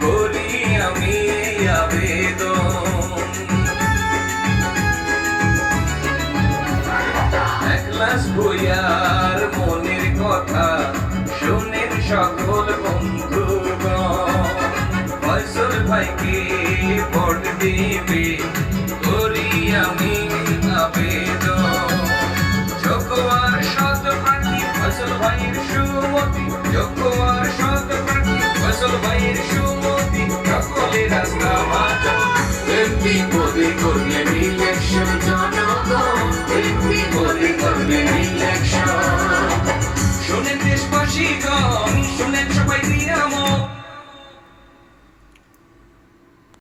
করি আমি আবেদন। এক গ্লাস বইয়ার মনের কথা শোনেন সকল বন্ধুগণ, ফয়সল ভাইকে ভোট দিবে